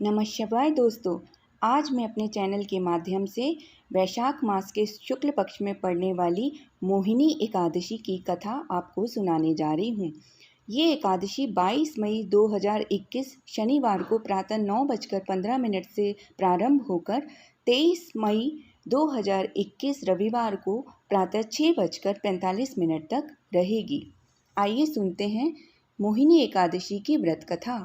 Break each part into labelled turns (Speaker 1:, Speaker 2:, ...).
Speaker 1: नमस्कार दोस्तों। आज मैं अपने चैनल के माध्यम से वैशाख मास के शुक्ल पक्ष में पड़ने वाली मोहिनी एकादशी की कथा आपको सुनाने जा रही हूँ। ये एकादशी 22 मई 2021 शनिवार को प्रातः 9:15 से प्रारंभ होकर 23 मई 2021 रविवार को प्रातः 6:45 तक रहेगी। आइए सुनते हैं मोहिनी एकादशी की व्रत कथा।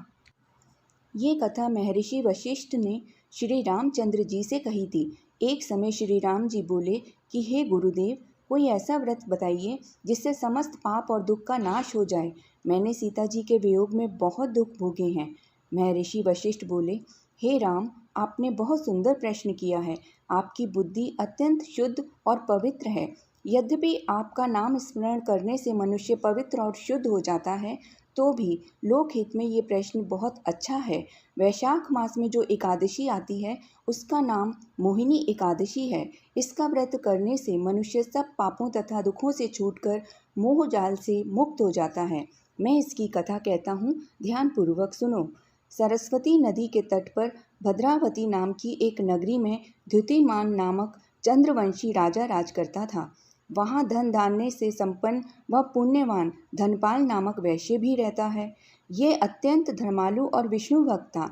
Speaker 1: ये कथा महर्षि वशिष्ठ ने श्री रामचंद्र जी से कही थी। एक समय श्री राम जी बोले कि हे गुरुदेव, कोई ऐसा व्रत बताइए जिससे समस्त पाप और दुख का नाश हो जाए। मैंने सीता जी के वियोग में बहुत दुख भोगे हैं। महर्षि वशिष्ठ बोले, हे राम, आपने बहुत सुंदर प्रश्न किया है। आपकी बुद्धि अत्यंत शुद्ध और पवित्र है। यद्यपि आपका नाम स्मरण करने से मनुष्य पवित्र और शुद्ध हो जाता है, तो भी लोकहित में ये प्रश्न बहुत अच्छा है। वैशाख मास में जो एकादशी आती है उसका नाम मोहिनी एकादशी है। इसका व्रत करने से मनुष्य सब पापों तथा दुखों से छूटकर मोह जाल से मुक्त हो जाता है। मैं इसकी कथा कहता हूँ, ध्यानपूर्वक सुनो। सरस्वती नदी के तट पर भद्रावती नाम की एक नगरी में द्युतिमान नामक चंद्रवंशी राजा राज करता था। वहाँ धन धान्य से संपन्न व पुण्यवान धनपाल नामक वैश्य भी रहता है। ये अत्यंत धर्मालु और विष्णु भक्त था।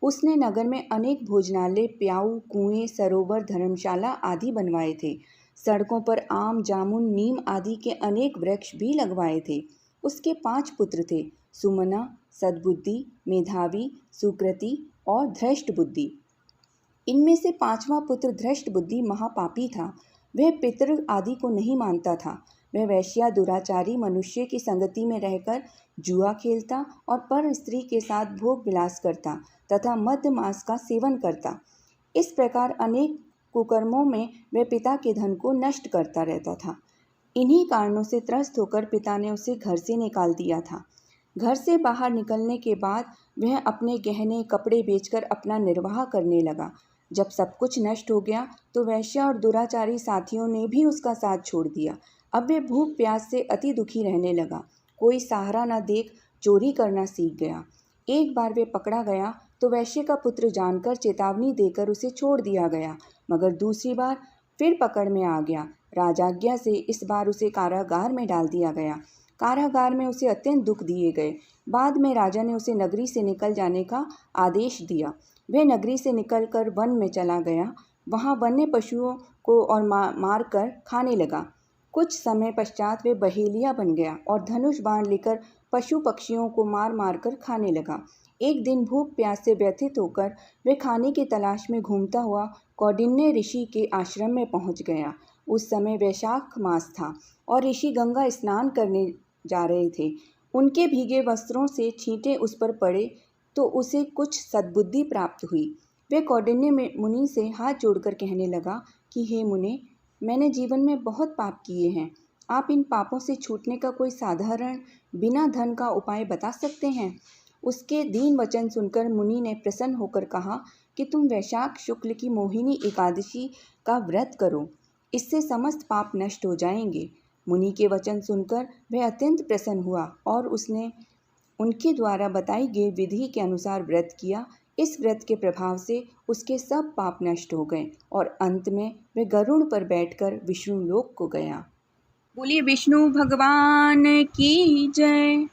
Speaker 1: उसने नगर में अनेक भोजनालय, प्याऊ, कुएं, सरोवर, धर्मशाला आदि बनवाए थे। सड़कों पर आम, जामुन, नीम आदि के अनेक वृक्ष भी लगवाए थे। उसके 5 पुत्र थे, सुमना, सद्बुद्धि, मेधावी, सुकृति और धृष्ट बुद्धि। इनमें से 5वां पुत्र धृष्ट बुद्धि महापापी था। वह पितृ आदि को नहीं मानता था। वह वैश्या दुराचारी मनुष्य की संगति में रहकर जुआ खेलता और पर स्त्री के साथ भोग विलास करता तथा मद्य मांस का सेवन करता। इस प्रकार अनेक कुकर्मों में वह पिता के धन को नष्ट करता रहता था। इन्हीं कारणों से त्रस्त होकर पिता ने उसे घर से निकाल दिया था। घर से बाहर निकलने के बाद वह अपने गहने कपड़े बेचकर अपना निर्वाह करने लगा। जब सब कुछ नष्ट हो गया तो वैश्या और दुराचारी साथियों ने भी उसका साथ छोड़ दिया। अब वह भूख प्यास से अति दुखी रहने लगा। कोई सहारा न देख चोरी करना सीख गया। एक बार वे पकड़ा गया तो वैश्य का पुत्र जानकर चेतावनी देकर उसे छोड़ दिया गया, मगर दूसरी बार फिर पकड़ में आ गया। राजाज्ञा से इस बार उसे कारागार में डाल दिया गया। कारागार में उसे अत्यंत दुख दिए गए। बाद में राजा ने उसे नगरी से निकल जाने का आदेश दिया। वह नगरी से निकलकर वन में चला गया। वहाँ वन्य पशुओं को और मार कर खाने लगा। कुछ समय पश्चात वे बहेलिया बन गया और धनुष बाण लेकर पशु पक्षियों को मार मार कर खाने लगा। एक दिन भूख प्यास से व्यथित होकर वे खाने की तलाश में घूमता हुआ कौंडिन्य ऋषि के आश्रम में पहुँच गया। उस समय वैशाख मास था और ऋषि गंगा स्नान करने जा रहे थे। उनके भीगे वस्त्रों से छींटे उस पर पड़े तो उसे कुछ सद्बुद्धि प्राप्त हुई। वह कौंडिन्य मुनि से हाथ जोड़कर कहने लगा कि हे मुने, मैंने जीवन में बहुत पाप किए हैं। आप इन पापों से छूटने का कोई साधारण बिना धन का उपाय बता सकते हैं? उसके दीन वचन सुनकर मुनि ने प्रसन्न होकर कहा कि तुम वैशाख शुक्ल की मोहिनी एकादशी का व्रत करो, इससे समस्त पाप नष्ट हो जाएंगे। मुनि के वचन सुनकर वह अत्यंत प्रसन्न हुआ और उसने उनके द्वारा बताई गई विधि के अनुसार व्रत किया। इस व्रत के प्रभाव से उसके सब पाप नष्ट हो गए और अंत में वह गरुड़ पर बैठकर विष्णु लोक को गया। बोलिए विष्णु भगवान की जय।